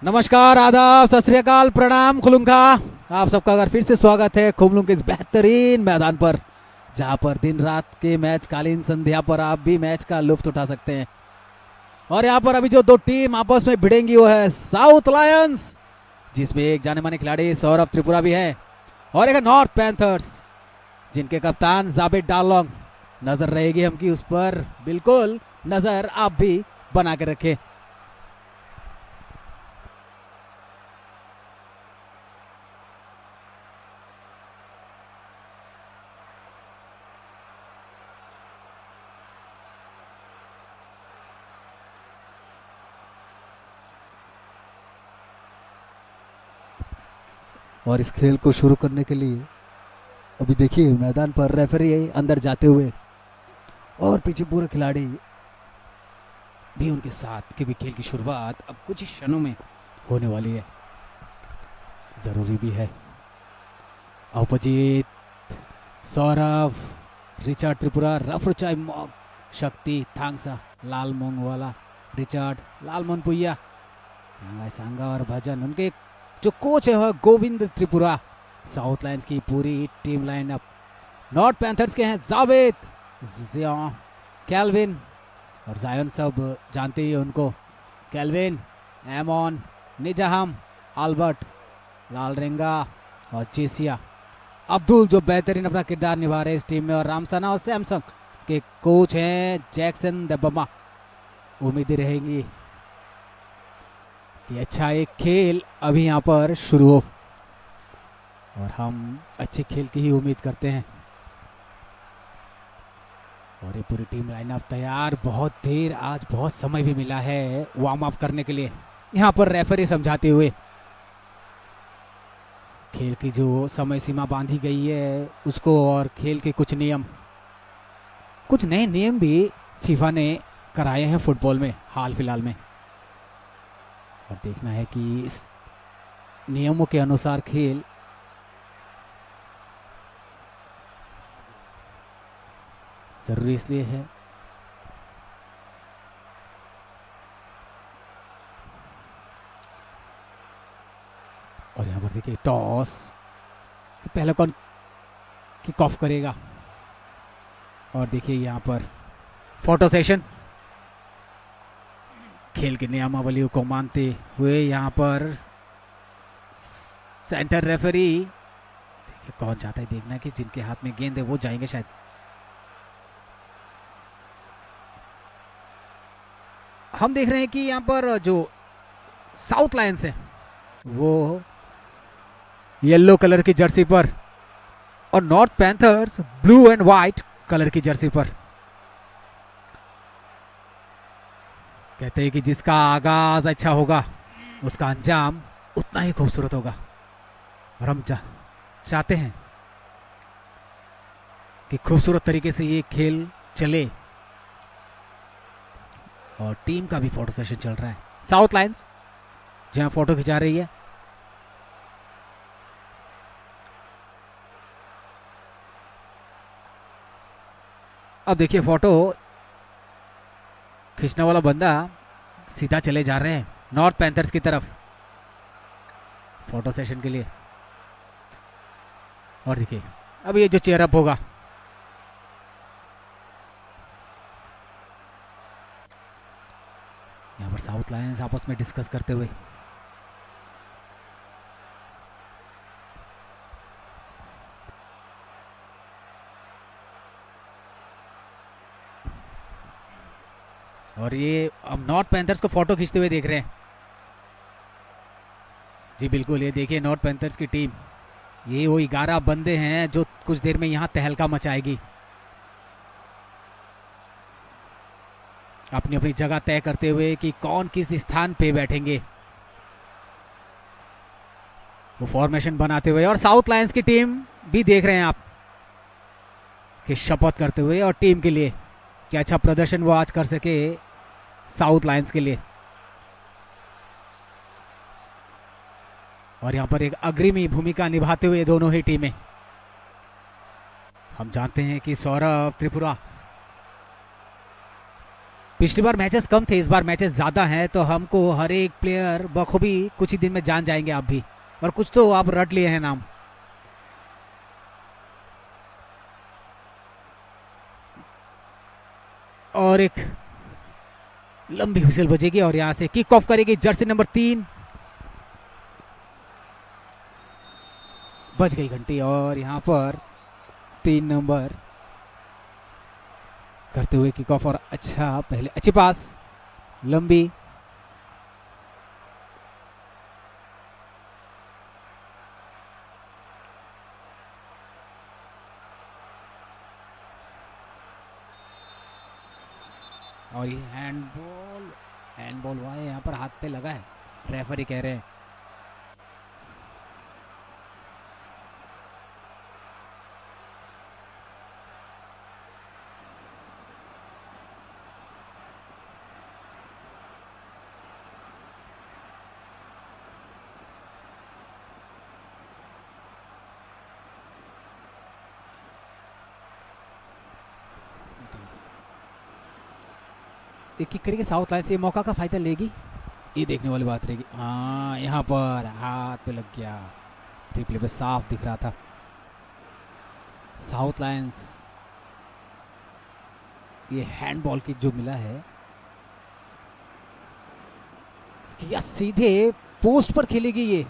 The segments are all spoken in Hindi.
नमस्कार, आदाब, सत श्री अकाल, प्रणाम, खुलुमखा। आप सबका अगर फिर से स्वागत है खुमलुंग के इस बेहतरीन मैदान पर, जहां पर दिन रात के मैच कालीन संध्या पर आप भी मैच का लुत्फ उठा सकते हैं। और यहां पर अभी जो दो टीम आपस में भिड़ेंगी वो है साउथ लायंस, जिसमें एक जाने माने खिलाड़ी सौरभ त्रिपुरा भी है, और एक नॉर्थ पैंथर्स जिनके कप्तान जावेद डार्लोंग। नजर रहेगी हमकी उस पर, बिल्कुल नजर आप भी बना के रखें। और इस खेल को शुरू करने के लिए अभी देखिए मैदान पर रेफरी अंदर जाते हुए और पीछे पूरे खिलाड़ी भी उनके साथ, क्योंकि खेल की शुरुआत अब कुछ ही क्षणों में होने वाली है, जरूरी भी है। अपोजिट सौरभ, रिचर्ड त्रिपुरा, रफ रुचाई मॉग, शक्ति थांगसा, लाल मोंग वाला रिचर्ड, लाल मोहन पुइया, सांगा और भजन। उनके जो कोच है वह गोविंद त्रिपुरा। साउथ लायंस की पूरी टीम लाइनअप। नॉर्थ पैंथर्स के हैं जावेद, कैल्विन और जायन, सब जानते ही उनको। कैल्विन, एमॉन, निजाहम, अल्बर्ट, लालरेंगा और चेसिया। अब्दुल जो बेहतरीन अपना किरदार निभा रहे इस टीम में, और रामसना और सैमसंग के कोच हैं जैक्सन दबमा। उम्मीदें रहेंगी कि अच्छा एक खेल अभी यहाँ पर शुरू हो, और हम अच्छे खेल की ही उम्मीद करते हैं। और ये पूरी टीम लाइनअप तैयार, बहुत देर, आज बहुत समय भी मिला है वार्म अप करने के लिए। यहाँ पर रेफरी समझाते हुए खेल की जो समय सीमा बांधी गई है उसको, और खेल के कुछ नियम, कुछ नए नियम भी फीफा ने कराए हैं फुटबॉल में हाल फिलहाल में, और देखना है कि इस नियमों के अनुसार खेल जरूरी इसलिए है और यहां पर देखिए टॉस, पहले कौन किक ऑफ करेगा। और देखिए यहां पर फोटो सेशन, खेल के नियमावलियों को मानते हुए यहां पर सेंटर रेफरी, देखिए कौन चाहता है, देखना है कि जिनके हाथ में गेंद है वो जाएंगे शायद। हम देख रहे हैं कि यहां पर जो साउथ लायंस है वो येलो कलर की जर्सी पर, और north panthers blue and white colour की जर्सी पर। कहते हैं कि जिसका आगाज अच्छा होगा उसका अंजाम उतना ही खूबसूरत होगा, और हम चाहते हैं कि खूबसूरत तरीके से ये खेल चले। और टीम का भी फोटो सेशन चल रहा है, साउथ लायंस जहां फोटो खिंचा रही है। अब देखिए फोटो खींचने वाला बंदा सीधा चले जा रहे हैं नॉर्थ पैंथर्स की तरफ फोटो सेशन के लिए। और देखिए अब ये जो चेयर अप होगा, यहां पर साउथ लायंस आपस में डिस्कस करते हुए, और ये हम नॉर्थ पैंथर्स को फोटो खींचते हुए देख रहे हैं। जी बिल्कुल, ये देखिए नॉर्थ पैंथर्स की टीम, ये वो 11 बंदे हैं जो कुछ देर में यहां तहलका मचाएगी, अपनी अपनी जगह तय करते हुए कि कौन किस स्थान पे बैठेंगे, वो फॉर्मेशन बनाते हुए। और साउथ लायंस की टीम भी देख रहे हैं आप कि शपथ करते हुए, और टीम के लिए कि अच्छा प्रदर्शन वो आज कर सके साउथ लायंस के लिए। और यहां पर एक अग्रणी भूमिका निभाते हुए दोनों ही टीमें। हम जानते हैं कि सौरभ त्रिपुरा पिछली बार मैचेस कम थे, इस बार मैचेस ज़्यादा हैं, तो हमको हर एक प्लेयर बखूबी कुछ ही दिन में जान जाएंगे आप भी, और कुछ तो आप रट लिए हैं नाम। और एक लंबी हुइसल बजेगी और यहां से किक ऑफ करेगी जर्सी नंबर 3। बज गई घंटी और यहां पर 3 नंबर करते हुए किक ऑफ, और अच्छा पहले अच्छी पास लंबी, और ये हैंडबॉल हुआ है, यहाँ पर हाथ पे लगा है, रेफरी कह रहे हैं। किक करेगी साउथ लाइन से, मौका का फायदा लेगी, ये देखने वाली बात रहेगी। हाँ यहाँ पर हाथ पे लग गया, रिप्ले पे साफ दिख रहा था। साउथ लायंस ये हैंडबॉल की जो मिला है, या सीधे पोस्ट पर खेलेगी ये,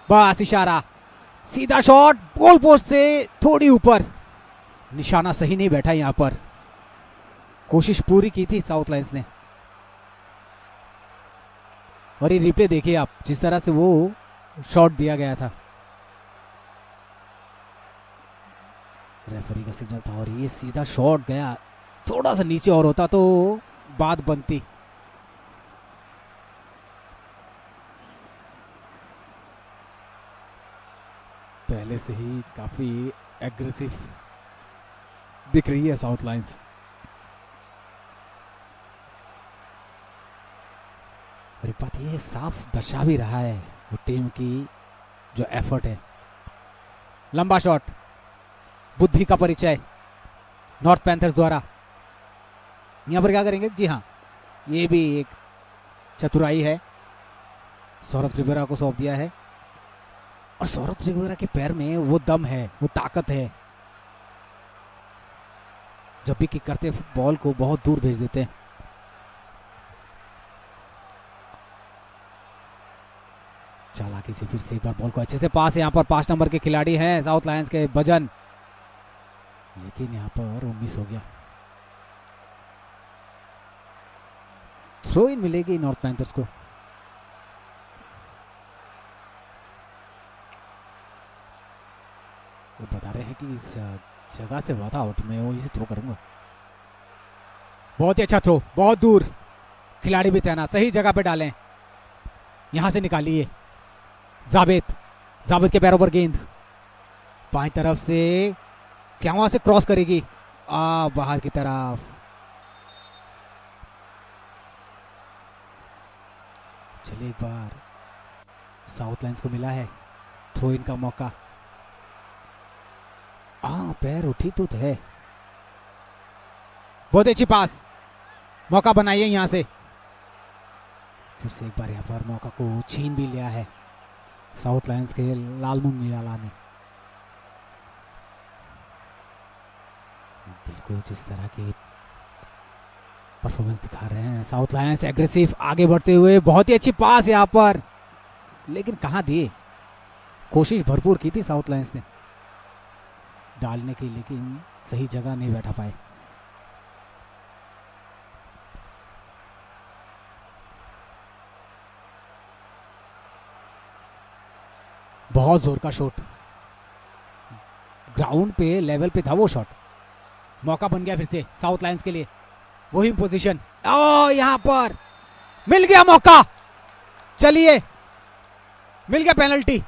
बस इशारा, सीधा शॉट गोल पोस्ट से थोड़ी ऊपर, निशाना सही नहीं बैठा यहाँ पर, कोशिश पूरी की थी साउथ लायंस ने। और ये रिप्ले देखिए आप, जिस तरह से वो शॉट दिया गया था, रेफरी का सिग्नल था, और ये सीधा शॉट गया, थोड़ा सा नीचे और होता तो बात बनती। पहले से ही काफी एग्रेसिव दिख रही है साउथ लायंस। और एक बात ये साफ दर्शा भी रहा है वो टीम की जो एफर्ट है। लंबा शॉट, बुद्धि का परिचय नॉर्थ पैंथर्स द्वारा। यहां पर क्या करेंगे, जी हाँ ये भी एक चतुराई है, सौरभ त्रिपुरा को सौंप दिया है, और सौरभ त्रिपुरा के पैर में वो दम है, वो ताकत है, जब भी किक करते बॉल को बहुत दूर भेज देते हैं। चालाकी से फिर से एक बार बॉल को अच्छे से पास, यहाँ पर 5 नंबर के खिलाड़ी हैं साउथ लायंस के भजन, लेकिन यहाँ पर वो मिस हो गया। थ्रो इन मिलेगी नॉर्थ पैंथर्स को। वो बता रहे हैं कि इस जगह से हुआ था आउट, मैं वहीं से थ्रो करूंगा। बहुत ही अच्छा थ्रो, बहुत दूर, खिलाड़ी भी तैनात, सही जगह पे डालें, यहां से निकालिए। जावेद के पैरों पर गेंद, बाएं तरफ से क्या वहां से क्रॉस करेगी, बाहर की तरफ। चलिए एक बार साउथ लायंस को मिला है थ्रो इन का मौका। पैर उठी तो है, बहुत अच्छी पास, मौका बनाइए यहां से। फिर से एक बार यहां पर मौका को छीन भी लिया है साउथ लायंस के लालमुन निराला ने। बिल्कुल जिस तरह की परफॉर्मेंस दिखा रहे हैं साउथ लायंस, एग्रेसिव आगे बढ़ते हुए, बहुत ही अच्छी पास यहां पर, लेकिन कहां दिए, कोशिश भरपूर की थी साउथ लायंस ने डालने की, लेकिन सही जगह नहीं बैठा पाए। बहुत जोर का शॉट, ग्राउंड पे लेवल पे था वो शॉट, मौका बन गया फिर से साउथ लायंस के लिए, वही पोजीशन, यहां पर मिल गया मौका, चलिए मिल गया पेनल्टी।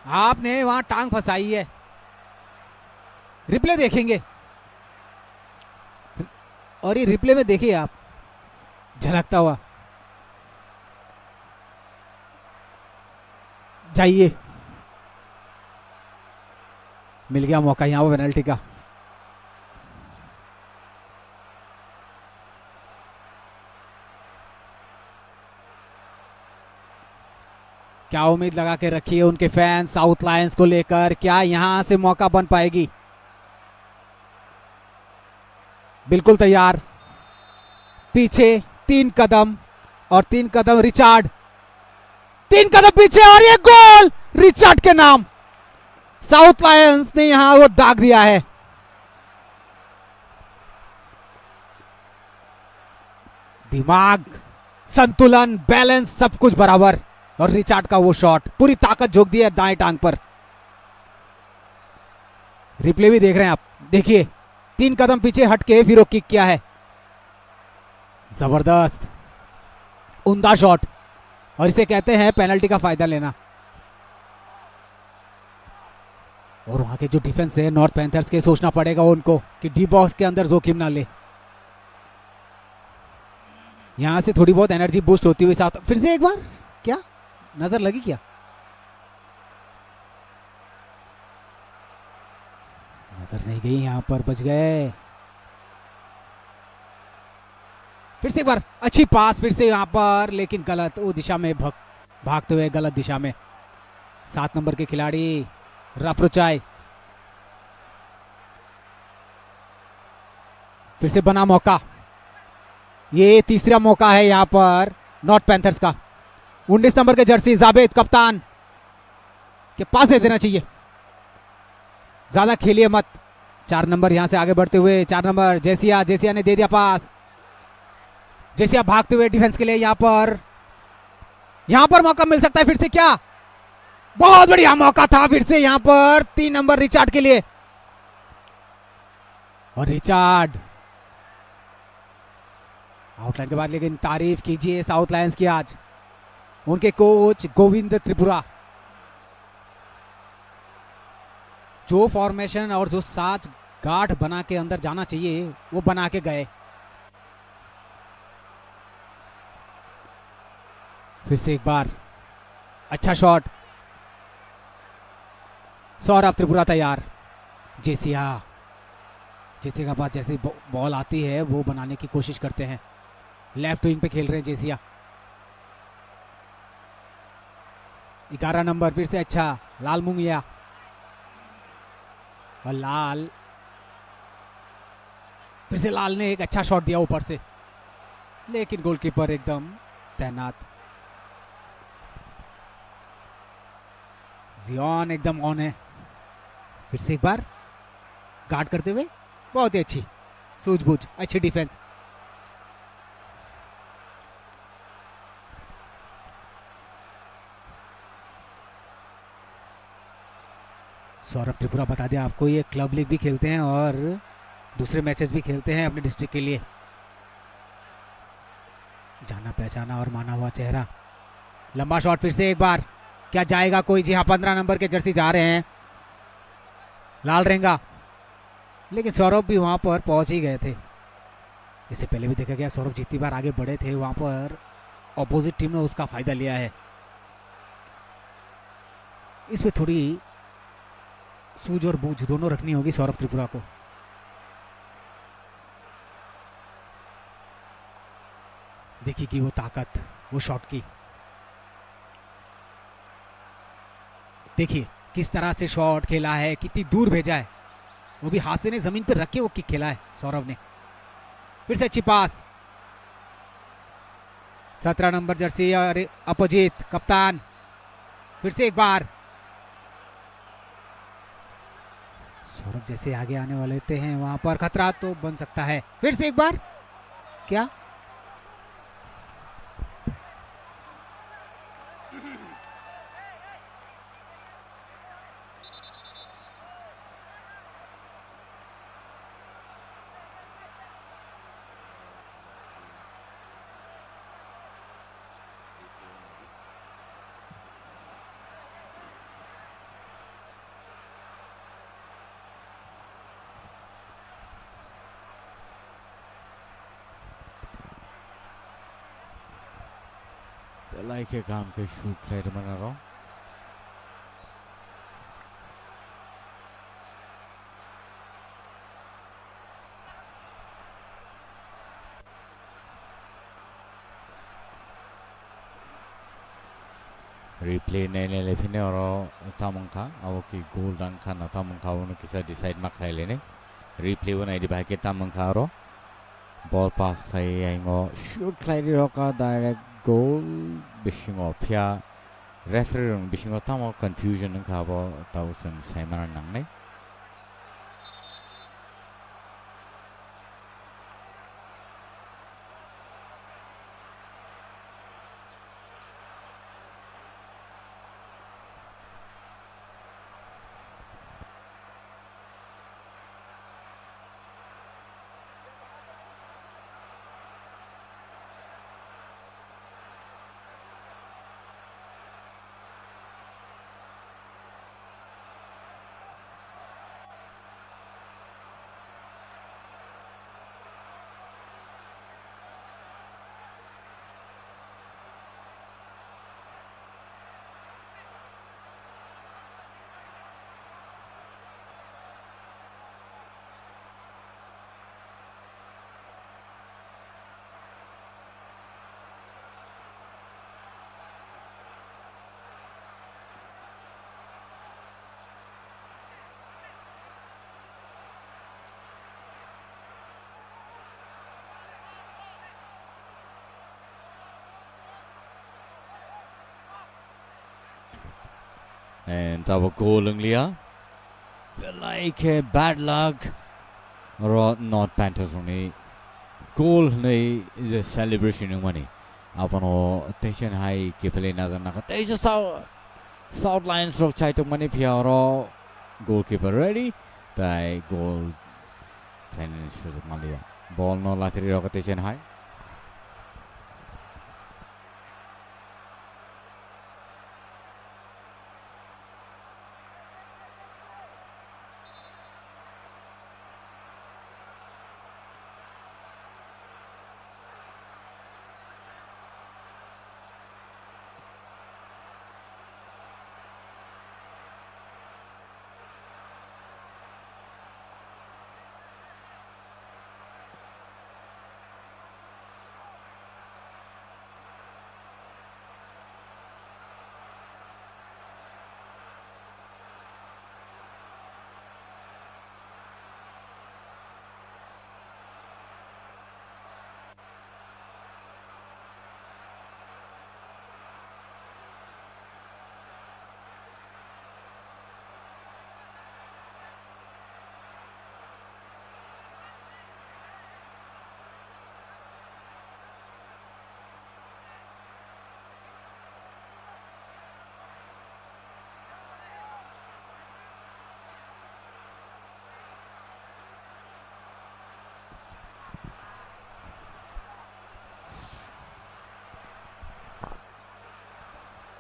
आपने वहां टांग फंसाई है, रिप्ले देखेंगे, और ये रिप्ले में देखिए आप, झलकता हुआ, जाइए, मिल गया मौका यहां पर पेनल्टी का। क्या उम्मीद लगा के रखी है उनके फैंस साउथ लायंस को लेकर, क्या यहां से मौका बन पाएगी? बिल्कुल तैयार, पीछे 3 कदम और 3 कदम रिचार्ड, 3 कदम पीछे और ये गोल रिचार्ड के नाम। साउथ लायंस ने यहां वो दाग दिया है। दिमाग, संतुलन, बैलेंस सब कुछ बराबर, और रिचार्ड का वो शॉट पूरी ताकत झोंक दी है दाएं टांग पर। रिप्ले भी देख रहे हैं आप, देखिए 3 कदम पीछे हट के फिर वो किक किया है। जबरदस्त उम्दा शॉट, और इसे कहते हैं पेनल्टी का फायदा लेना। और वहां के जो डिफेंस है नॉर्थ पैंथर्स के, सोचना पड़ेगा उनको कि डी बॉक्स के अंदर जोखिम ना ले। यहां से थोड़ी बहुत एनर्जी बूस्ट होती हुई साथ, फिर से एक बार क्या नजर लगी क्या? नजर नहीं गई, यहां पर बच गए। फिर से एक बार अच्छी पास, फिर से यहां पर, लेकिन गलत वो दिशा में भागते हुए गलत दिशा में। 7 नंबर के खिलाड़ी राफ्रोचाई, फिर से बना मौका, ये तीसरा मौका है यहां पर नॉर्थ पैंथर्स का। 19 नंबर के जर्सी जावेद कप्तान के पास दे देना चाहिए, ज्यादा खेलिए मत। 4 नंबर यहां से आगे बढ़ते हुए, 4 नंबर जेसिया, जेसिया ने दे दिया पास, जेसिया भागते हुए डिफेंस के लिए। यहां पर मौका मिल सकता है फिर से, क्या बहुत बढ़िया मौका था फिर से यहां पर 3 नंबर रिचार्ड के लिए। और रिचार्ड आउटलाइन के बाद, लेकिन तारीफ कीजिए साउथ लायंस की आज, उनके कोच गोविंद त्रिपुरा, जो फॉर्मेशन और जो साज गाढ़ बना के अंदर जाना चाहिए वो बना के गए। फिर से एक बार अच्छा शॉट, सौरभ त्रिपुरा तैयार। जेसिया के पास जैसे बॉल आती है वो बनाने की कोशिश करते हैं। लेफ्ट विंग पे खेल रहे हैं जेसिया। 11 नंबर फिर से अच्छा, लाल मुंगिया, और लाल, फिर से लाल ने एक अच्छा शॉट दिया ऊपर से, लेकिन गोलकीपर एकदम तैनात। जियोन एकदम ऑन है। फिर से एक बार गार्ड करते हुए, बहुत ही अच्छी सूझबूझ, अच्छी डिफेंस। सौरभ त्रिपुरा बता दिया आपको, ये क्लब लीग भी खेलते हैं और दूसरे मैचेस भी खेलते हैं अपने डिस्ट्रिक्ट के लिए। जाना पहचाना और माना हुआ चेहरा। लंबा शॉट फिर से एक बार, क्या जाएगा कोई? जी हाँ, 15 नंबर के जर्सी जा रहे हैं, लाल रेंगा, लेकिन सौरभ भी वहां पर पहुंच ही गए थे। इससे पहले भी देखा गया सौरभ जितनी बार आगे बढ़े थे वहां पर ऑपोजिट टीम ने उसका फायदा लिया है। इसमें थोड़ी सूझ और बूझ दोनों रखनी होगी सौरभ त्रिपुरा को। देखिए वो ताकत, वो शॉट की, देखिए किस तरह से शॉट खेला है, कितनी दूर भेजा है, वो भी हाथ से ने जमीन पर रख के वो किक खेला है सौरभ ने। फिर से अच्छी पास, 17 नंबर जर्सी और अपोजिट कप्तान, फिर से एक बार। सौरभ जैसे आगे आने वाले हैं वहां पर खतरा तो बन सकता है। फिर से एक बार, क्या लाई के काम के शूट प्लेयर बना रहा हूँ। replay nene le phine oro tamangkha abo ki goal dan khana tamangkha ono kisa decide ma khaile ne replay one di bhai ke tamangkha oro ball pass khai aingo shoot khai ri roka direct goal bishingo phya referee rong bishingo tamo confusion ng khabo tausen saimana nang ne and our goal liya like bad luck or not Panthers only goal nei the celebration money apano tension high ke pele na na te south lions ro chai to money phiaro goalkeeper ready tai goal finish malia ball no latri ro tension high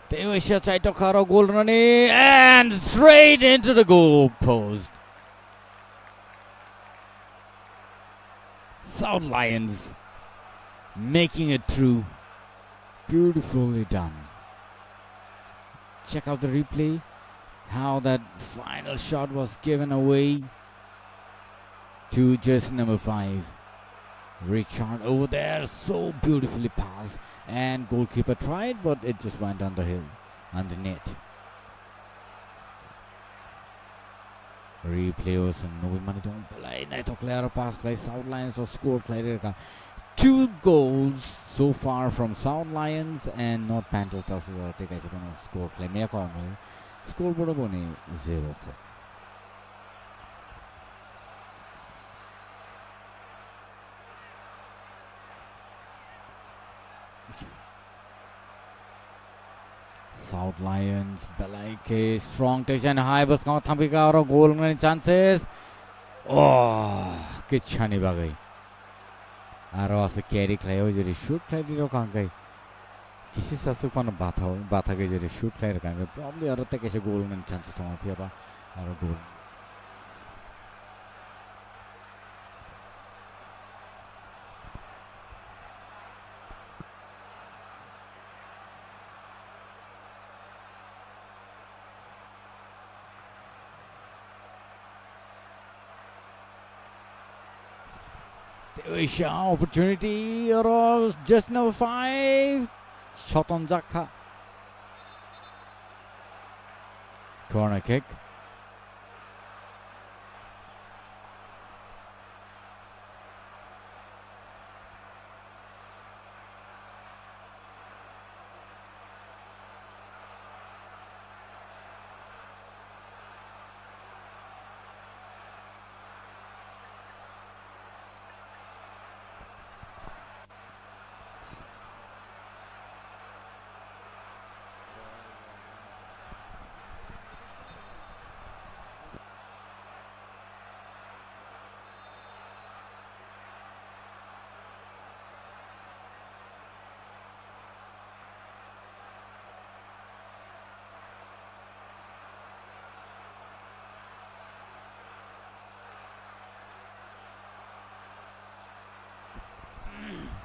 Dewisha tried to Karo goal running and straight into the goal post. South Lions making it through. Beautifully done. Check out the replay. How that final shot was given away to just number 5. Richard over there, so beautifully passed. And goalkeeper tried, but it just went on the hill, on the net. Replay was no money don't play. Neto clear pass like South Lions or score clear. 2 goals so far from South Lions and North Panthers. Take a score play. Me call score board 0. South Lions, Belaike, strong tension, high bus count, Thamika or goal chances. Oh, Kitchani Bagay. Aros carry Clayo, you shoot Clayo Kangai. Kisi Sasukan Batha, you shoot Clayo Kangai. Probably or take a goal and chances on Piaba or a goal. Opportunity or just number 5 shot on Zakha. Corner kick.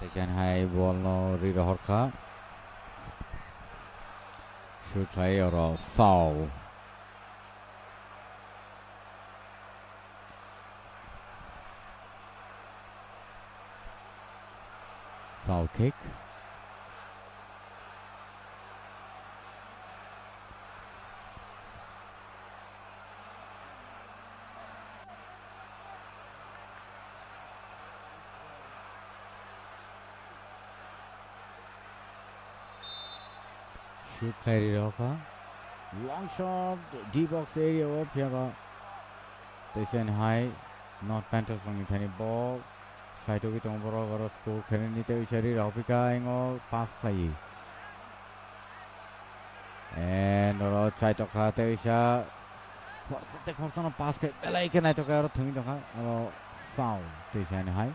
Taken high ball no Rida Horka. Should try or foul. Foul kick. Should play Rida Long shot, D box area up here. Taken high, not Panthers from Penny ball. Try to get over or score. Can you tell Sherry Rapika or pass play? And try to cut Asia. The person of pass play. Like I took out to foul. Taken high.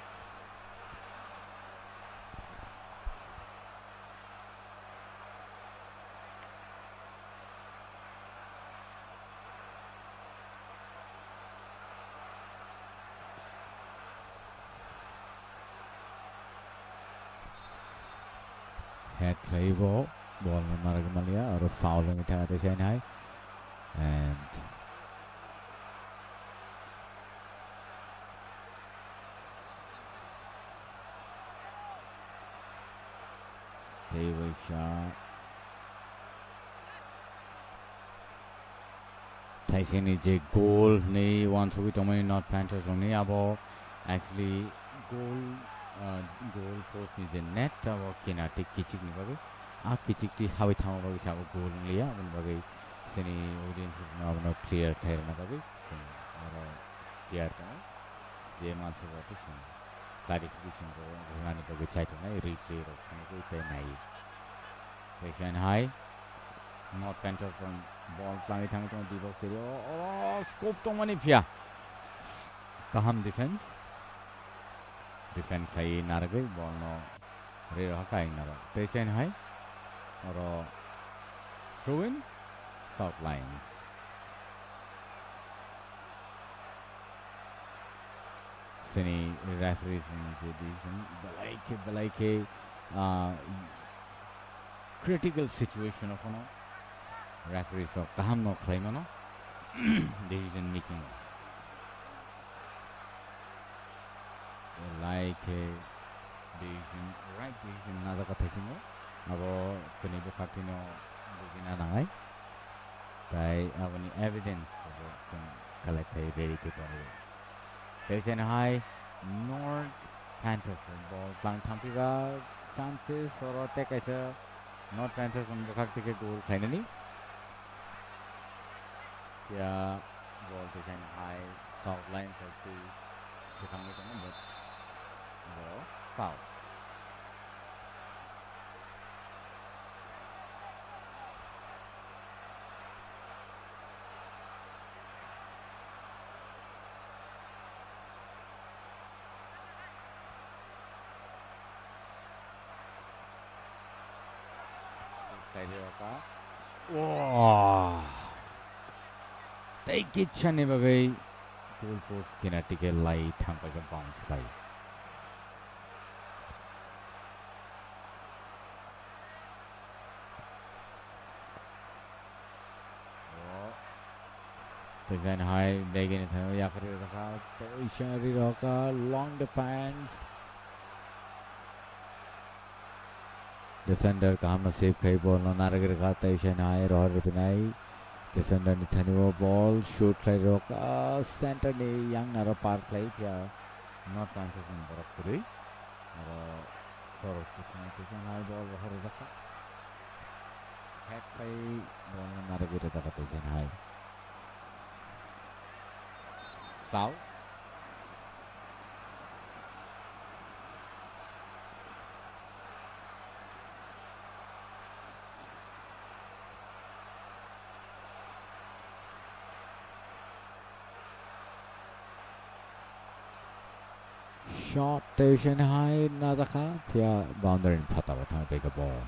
Head play ball on Naragamalia or a foul in the Shanghai. And David Shah Tyson is a goal. Nay, one to be not Panthers only about actually goal post is a net or kinetic kitching. A kitching how it how we have a goal in Leah when any audience is now clear clear or clear game answer clarification for the site on a replay of Taken high. Not Panther from ball flying on the box area. Oh, scope to Manipia. Kaham defense. Defense play Naragay, ball no rear high. Taken high. Or throw in south lines. Seni referees in the division. Critical situation of referees of Kaham no claim decision making. Like a decision, right decision, another Katashino, about Penibo Katino, Buzinanai. By having evidence of collect a very good Taken high, North Panthers ball, Plant Tampiga, chances or take as a North Panthers from the Kaktika goal finally. Yeah, ball taken high, south lines of the Shikami, but foul. Wow! Take it, Chanibagay. Goal post kinetic light, hamper bounce fly. Design high, begin it. Yakari Roka, long defense. Defender Kahama save Kai ball no Naragata Shanai or Pinai Defender ni thaniwo ball shoot play roka center ni yang naro par play pia not Panthers ni borak puri aro sorok puchna puchna high ball haro jaka head play ball naro gire taka puchna high foul. Shot station high Nazaka Pia boundary in Patawata big a ball.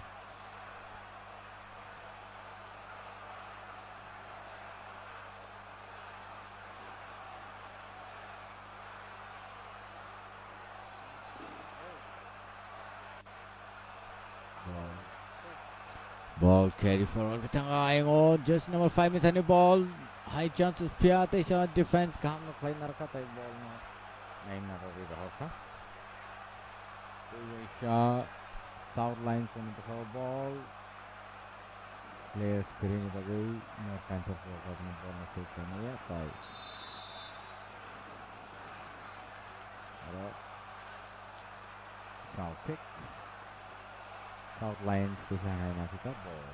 Ball carry forward Vitanga just number 5 with any ball. High chances Pia Tesha defense Kam no play Naraka ball no. Nine Naraka. Shah south line from the ball. Players screen away. No Panthers for ball no fit from here. South kick. South line station high Africa ball.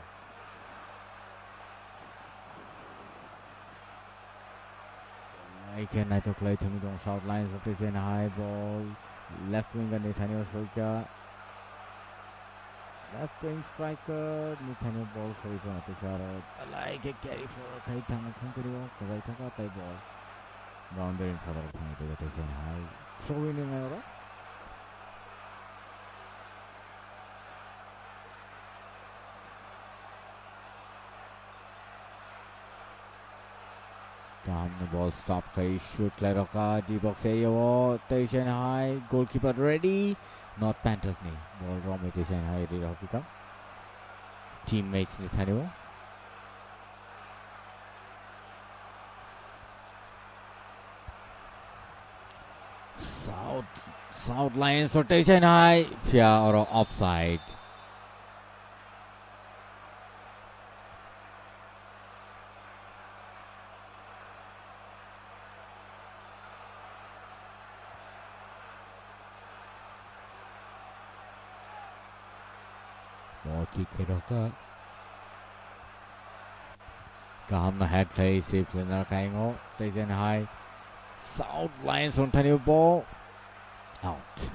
I can I took like on south lines of this in high ball. Left wing and Nathaniel Solskjaer. Left wing striker Nathaniel ball for Nathaniel. I like a carry for a kite and a country walk. I took out a ball. Boundary in front of the high. Throw in error. The ball stop kai shoot Kleroka D box area station high goalkeeper ready not Panthers ni ball raw station high ready Hopika teammates ni thaniwo south line rotation high pia or offside. Kiroka Kaham na head play safe na kaingo station high south lines on Tanya ball out.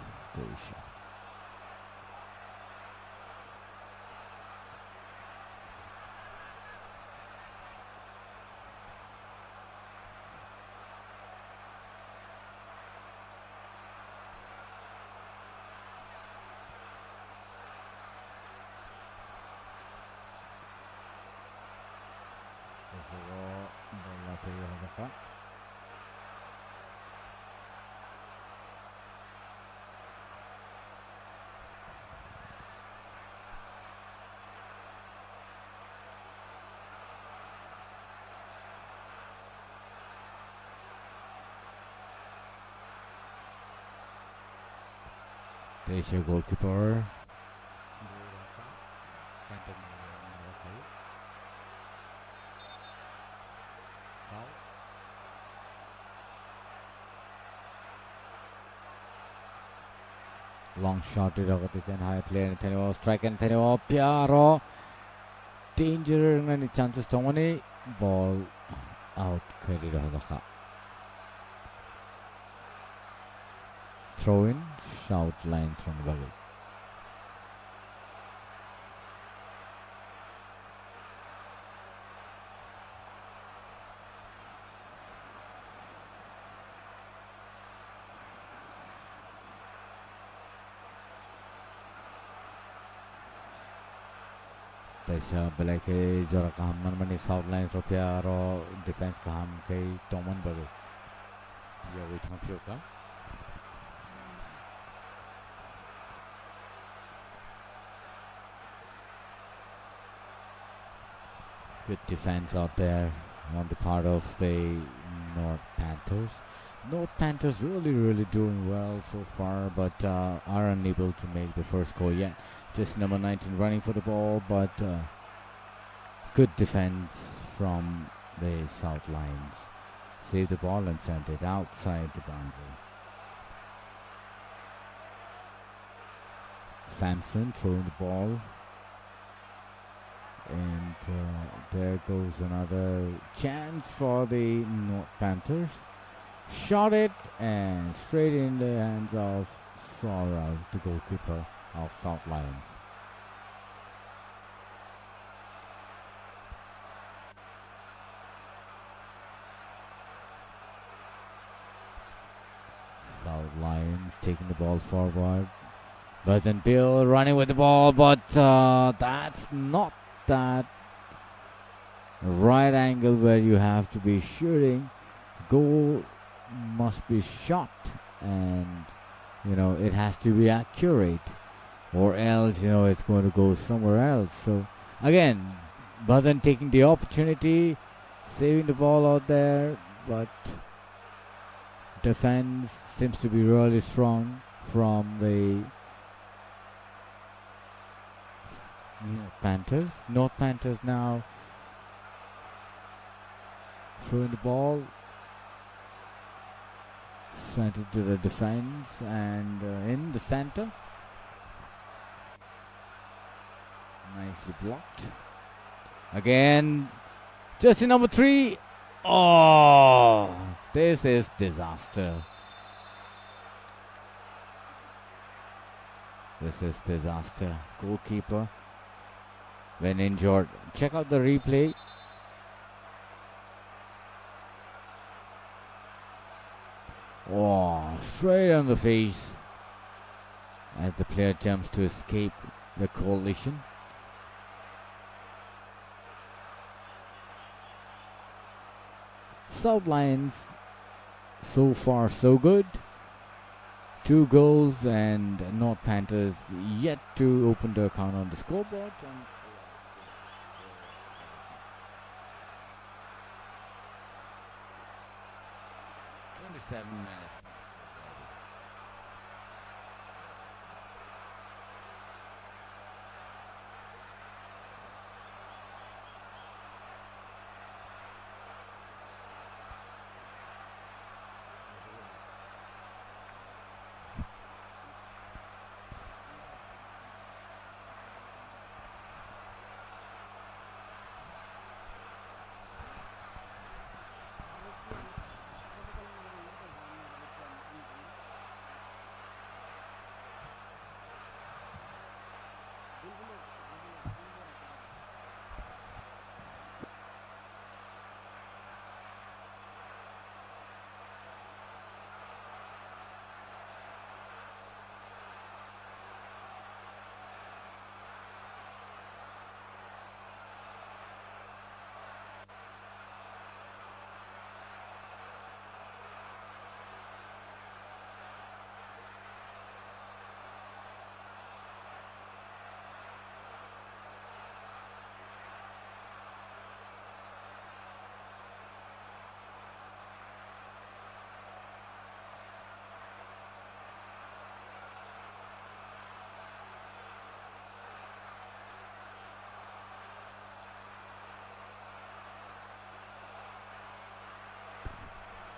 There's your goalkeeper. Long shot to Rogatis and high player Nathaniel strike and Nathaniel Piaro. Danger and any chances to money. Ball out. Throw in, shout lines from the bubble. Taisha Belake Joraka Manmani south lines of Piaro defense Kaham K Toman Bubble. Yeah, we can't feel. Good defense out there on the part of the North Panthers. North Panthers really doing well so far, but are unable to make the first goal yet. Just number 19 running for the ball, but good defense from the South Lions. Save the ball and sent it outside the boundary. Samson throwing the ball. And there goes another chance for the North Panthers. Shot it and straight in the hands of Saurav, the goalkeeper of South Lions. South Lions taking the ball forward. Buzz and Bill running with the ball, but that's not that right angle where you have to be shooting. Goal must be shot, and it has to be accurate, or else it's going to go somewhere else. So again, Buzan taking the opportunity, saving the ball out there, but defense seems to be really strong from the Panthers. North Panthers now throwing the ball, sent it to the defense, and in the center, nicely blocked. Again, jersey number 3. Oh, this is disaster. This is disaster. Goalkeeper, when injured, check out the replay. Oh, straight on the face as the player jumps to escape the collision. South Lions, so far so good. 2 goals, and North Panthers yet to open the account on the scoreboard. 27 minutes.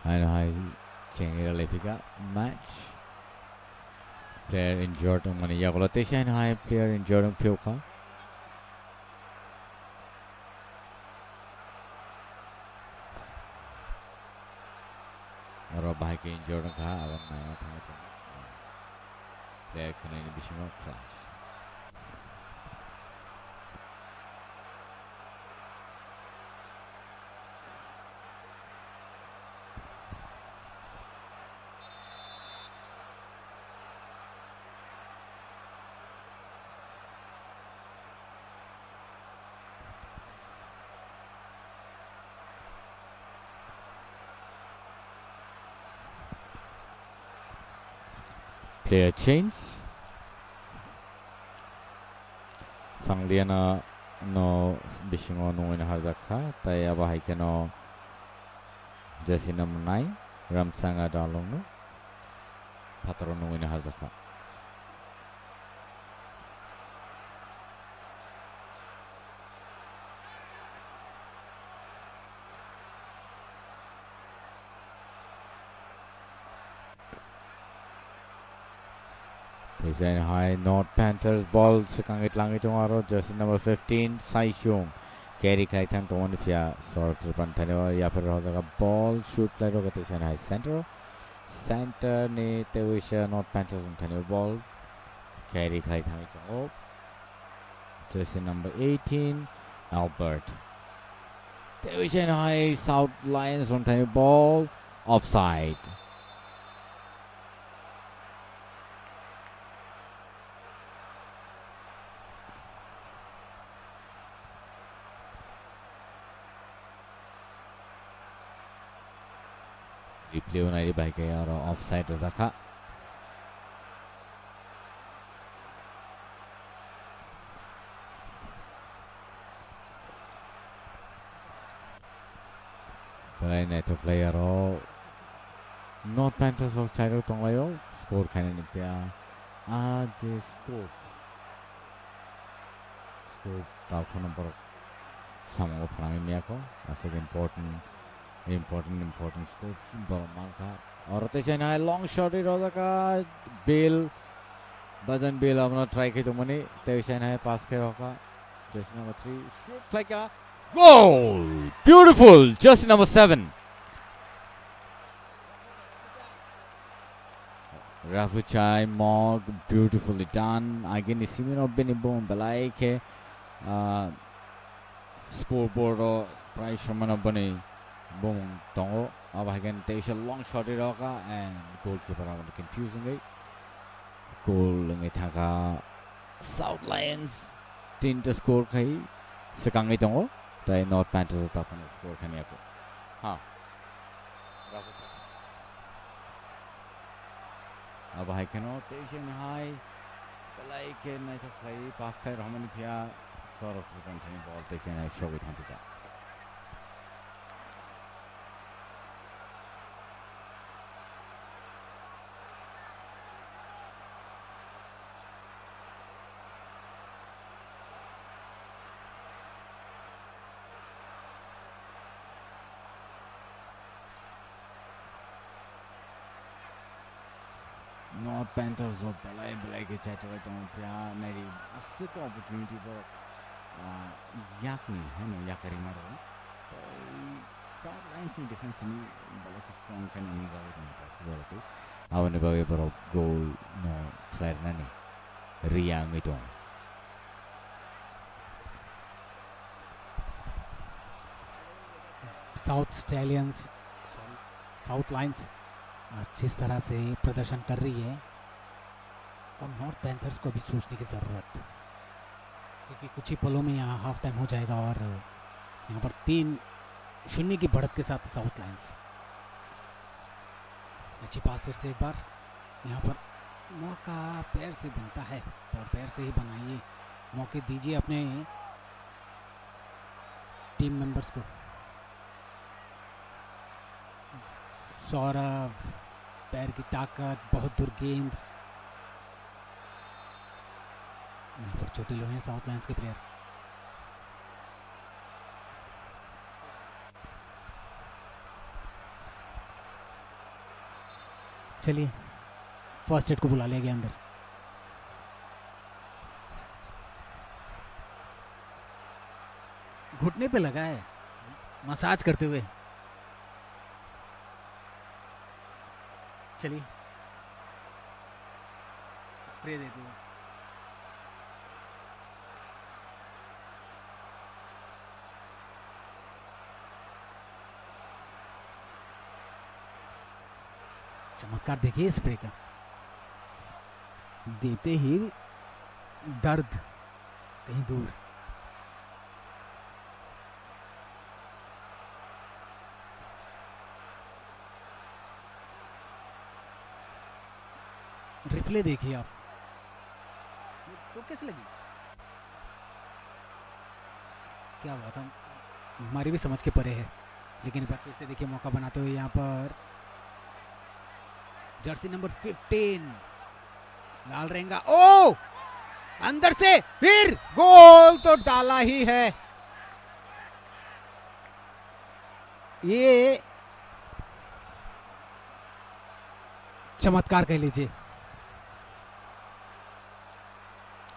Aino hai chengira lepika match. Player injured ang mani yakulate siya aino hai player injured ang pioka. Oro bahay ke injured ang ka awang na tama. Player kana ni bisimo clash. Player change. Sangliana no bishingo no ina hazaka tay abahay ke no jersey number 9 Ramsanga dalong no patron no ina hazaka. They say high North Panthers ball sekangit langit tomorrow jersey number 15 Sai Xiong carry kaitan to one pia sort tripan thane ya phir ho jaga ball shoot play ro gate sen high center ne te wisha North Panthers thane ball carry kaitan to jersey number 18 Albert te wisha high South Lions on thane ball offside. Replay unai bai ke aro offside rakha Balai nai to player ro North Panthers offside ro tonglayo score khane ni pya je score tau khono bor samo phanami mia ko that's important score bor marka aur te chena long shot ro ka bill bajan bill amna try ke to mani te chena pass ke roka just number 3 shoot like a goal beautiful just number 7 Rafuchai Mog beautifully done again Simino Benibon Balai ke scoreboard or price mana bani bom tongo अब again there is a long shot roka and goalkeeper are confusing it goal ngai thaka South Lions 3 to score khai sekangai tongo tai North Panthers ta pan score khania ko ha अब हाई कनो टेंशन हाई पलाई के नहीं तो खाई पास खाई रहमनी फिया सौरभ त्रिपन थे बॉल टेंशन है शो विधान पिता North Panthers of Balai ke chat rahe तो क्या मेरी उससे को opportunity पर याक नहीं है ना याक करेंगे ना तो South Lions in defense में बड़ा strong kan नहीं कर रहे हैं possible तो अब ने बागे पर goal no clear ना नहीं रिया में तो साउथ लाइंस जिस तरह से प्रदर्शन कर रही है और नॉर्थ पैंथर्स को भी सोचने की ज़रूरत क्योंकि कुछ ही पलों में यहाँ हाफ टाइम हो जाएगा और यहाँ पर 3-0 की बढ़त के साथ साउथ लाइंस अच्छी पास फिर से एक बार यहाँ पर मौका पैर से बनता है और पैर से ही बनाइए मौके दीजिए अपने टीम मेंबर्स को सौरभ पैर की ताकत बहुत दूर गेंद यहाँ पर चोटिल हैं साउथ लाइंस के प्लेयर चलिए फर्स्ट एड को बुला लिया गया अंदर घुटने पे लगा है मसाज करते हुए चलिए स्प्रे दे दो चमत्कार देखिए स्प्रे का देते ही दर्द कहीं दूर रिप्ले देखिए आप चोट कैसे लगी क्या बात है हमारी भी समझ के परे है लेकिन एक बार फिर से देखिए मौका बनाते हुए यहाँ पर जर्सी नंबर 15 लाल रहेगा ओ अंदर से फिर गोल तो डाला ही है ये चमत्कार कह लीजिए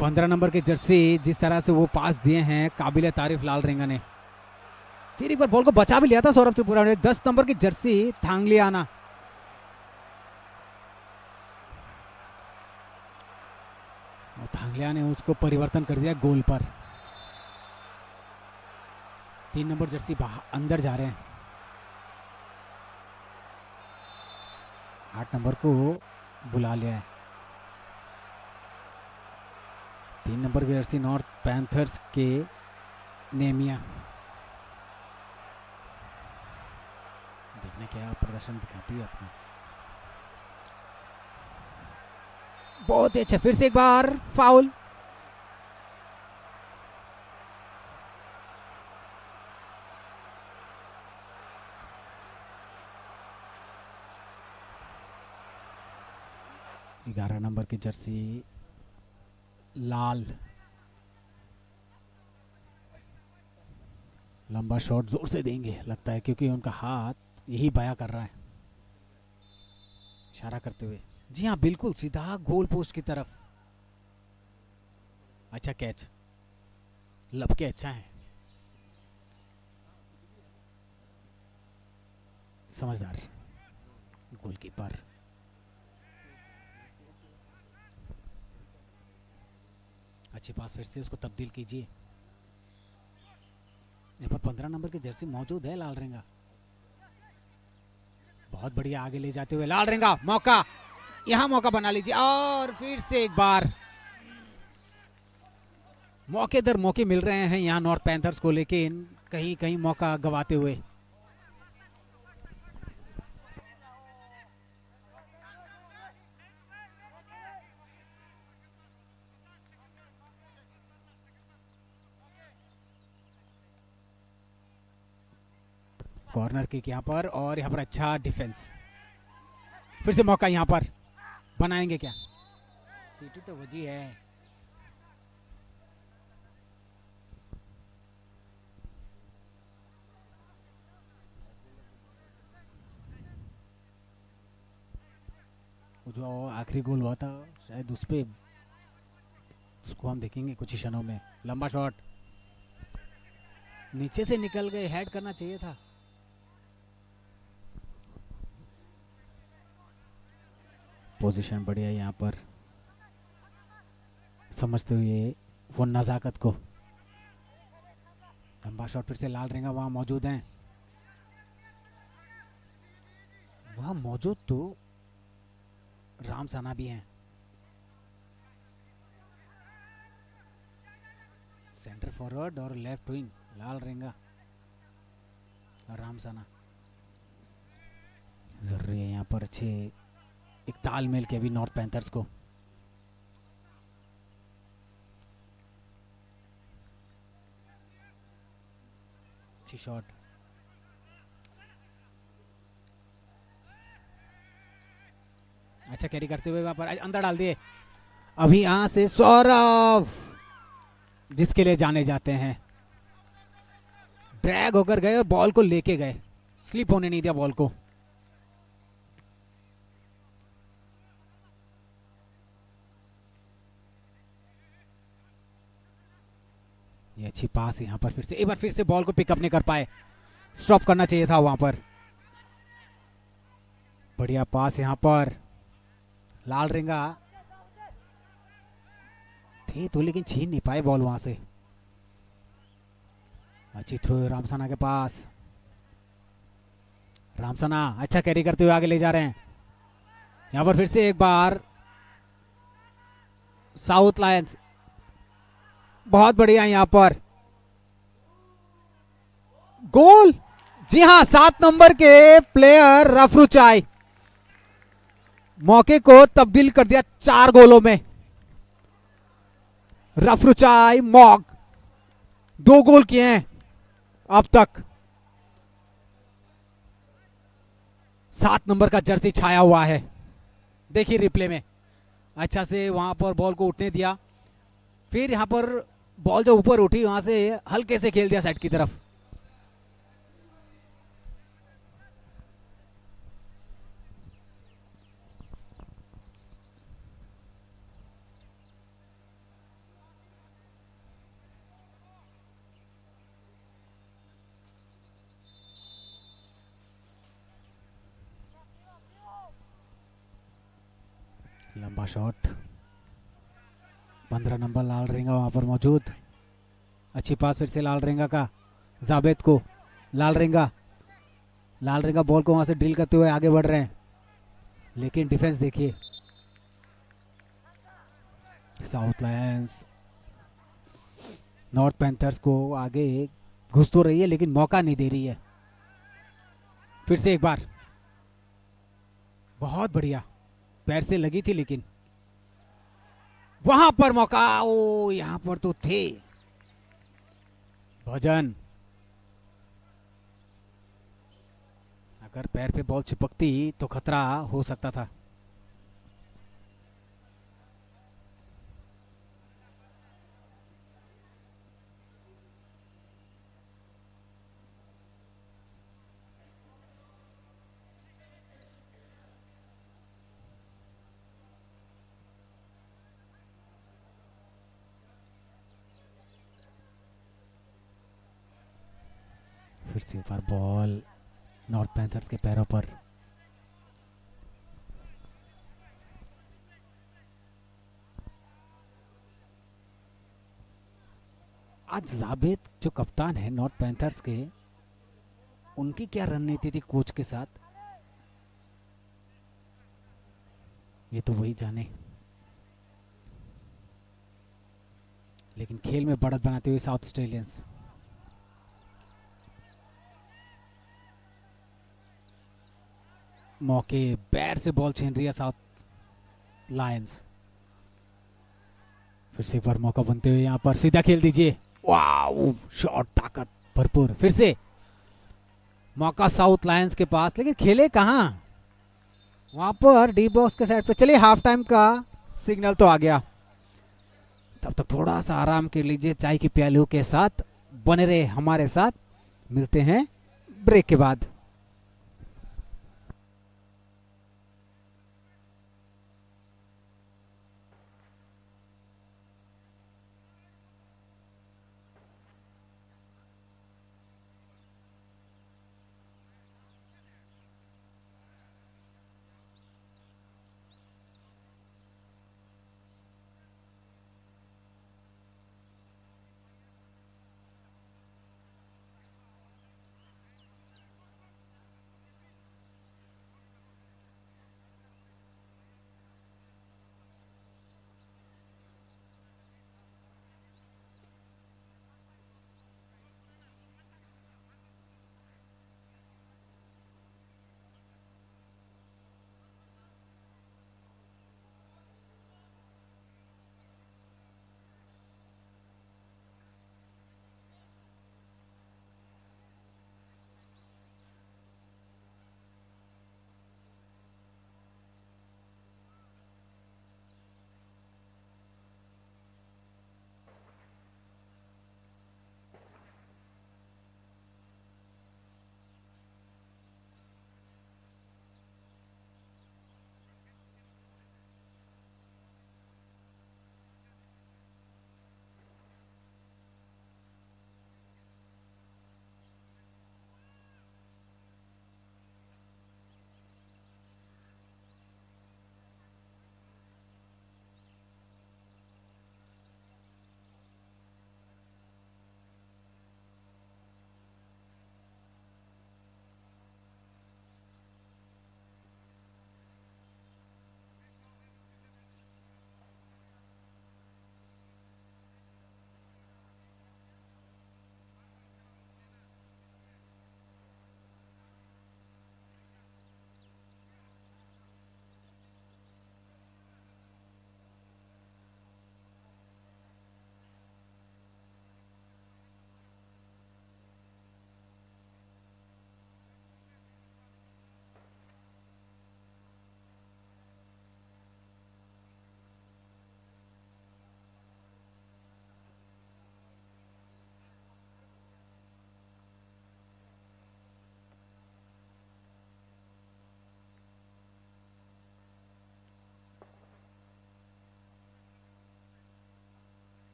15 नंबर की जर्सी, जिस तरह से वो पास दिए हैं, काबिल तारीफ लाल रेंगा ने। फिर एक बार बॉल को बचा भी लिया था सौरभ त्रिपुरा ने। 10 नंबर की जर्सी थांगलियाना, और थांगलिया ने उसको परिवर्तन कर दिया गोल पर। 3 नंबर जर्सी अंदर जा रहे हैं। 8 नंबर को बुला लिया है। 3 नंबर की जर्सी नॉर्थ पैंथर्स के नेमिया। देखने क्या प्रदर्शन दिखाती है अपना। बहुत ही अच्छा, फिर से एक बार फाउल। ग्यारह नंबर की जर्सी लाल, लंबा शॉट जोर से देंगे लगता है, क्योंकि उनका हाथ यही बयां कर रहा है इशारा करते हुए। जी हाँ बिल्कुल, सीधा गोल पोस्ट की तरफ। अच्छा कैच, लपके अच्छा है, समझदार गोलकीपर। अच्छी पास, फिर से उसको तब्दील कीजिए। यहाँ पर 15 नंबर की जर्सी मौजूद है लाल रेंगा। बहुत बढ़िया आगे ले जाते हुए लाल रेंगा, मौका, यहां मौका बना लीजिए। और फिर से एक बार मौके दर मौके मिल रहे हैं यहां नॉर्थ पैंथर्स को, लेकिन कहीं कहीं मौका गवाते हुए। कॉर्नर किक यहां पर, और यहां पर अच्छा डिफेंस। फिर से मौका यहां पर, बनाएंगे क्या? सीटी तो वजी है। जो आखिरी गोल हुआ था शायद उस पे, उसको हम देखेंगे कुछ ही क्षणों में। लंबा शॉट, नीचे से निकल गए, हेड करना चाहिए था। पोजीशन बढ़िया यहाँ पर, समझते हुए वो नजाकत को। लंबा शॉट, फिर से लाल रेंगा वहां मौजूद हैं। वहां मौजूद तो राम साना भी हैं। सेंटर फॉरवर्ड और लेफ्ट विंग लाल रेंगा और राम साना। जरूरी है यहाँ पर अच्छे एक तालमेल के अभी नॉर्थ पैंथर्स को। अच्छी शॉट, अच्छा कैरी करते हुए वहां पर अंदर डाल दिए। अभी यहां से सौरभ, जिसके लिए जाने जाते हैं, ड्रैग होकर गए और बॉल को लेके गए, स्लिप होने नहीं दिया बॉल को। ये अच्छी पास यहां पर, फिर से एक बार फिर से बॉल को पिकअप नहीं कर पाए, स्टॉप करना चाहिए था वहां पर। बढ़िया पास यहां पर, लाल रेंगा थे तो लेकिन छीन नहीं पाए बॉल वहां से। अच्छी थ्रो रामसाना के पास, रामसाना अच्छा कैरी करते हुए आगे ले जा रहे हैं। यहां पर फिर से एक बार साउथ लायंस, बहुत बढ़िया यहां पर गोल। जी हां, 7 नंबर के प्लेयर रफरुचाई, मौके को तब्दील कर दिया 4 गोलों में। रफरुचाई मॉग 2 गोल किए हैं अब तक। 7 नंबर का जर्सी छाया हुआ है, देखिए रिप्ले में, अच्छा से वहां पर बॉल को उठने दिया, फिर यहां पर बॉल जो ऊपर उठी वहां से हल्के से खेल दिया साइड की तरफ। लंबा शॉट, 15 नंबर लालरेंगा वहां पर मौजूद। अच्छी पास फिर से लालरेंगा का जावेद को। लालरेंगा बॉल को वहां से ड्रिल करते हुए आगे बढ़ रहे हैं, लेकिन डिफेंस देखिए। साउथ लायंस नॉर्थ पैंथर्स को आगे घुस तो रही है लेकिन मौका नहीं दे रही है। फिर से एक बार, बहुत बढ़िया, पैर से लगी थी लेकिन वहां पर मौका। ओ यहां पर तो थे भजन, अगर पैर पे बॉल चिपकती तो खतरा हो सकता था। फिर से एक बार बॉल नॉर्थ पैंथर्स के पैरों पर। आज जावेद जो कप्तान है नॉर्थ पैंथर्स के, उनकी क्या रणनीति थी कोच के साथ, ये तो वही जाने। लेकिन खेल में बढ़त बनाते हुए साउथ ऑस्ट्रेलियंस। मौके, पैर से बॉल छीन रही है साउथ लायंस। फिर से एक बार मौका बनते हुए यहां पर सीधा खेल दीजिए। वाह, शॉट ताकत भरपूर। फिर से मौका साउथ लायंस के पास, लेकिन खेले कहां वहां पर डी बॉक्स के साइड पे। चलिए हाफ टाइम का सिग्नल तो आ गया, तब तक थोड़ा सा आराम कर लीजिए चाय की प्यालियों के साथ। बने रहे हमारे साथ, मिलते हैं ब्रेक के बाद।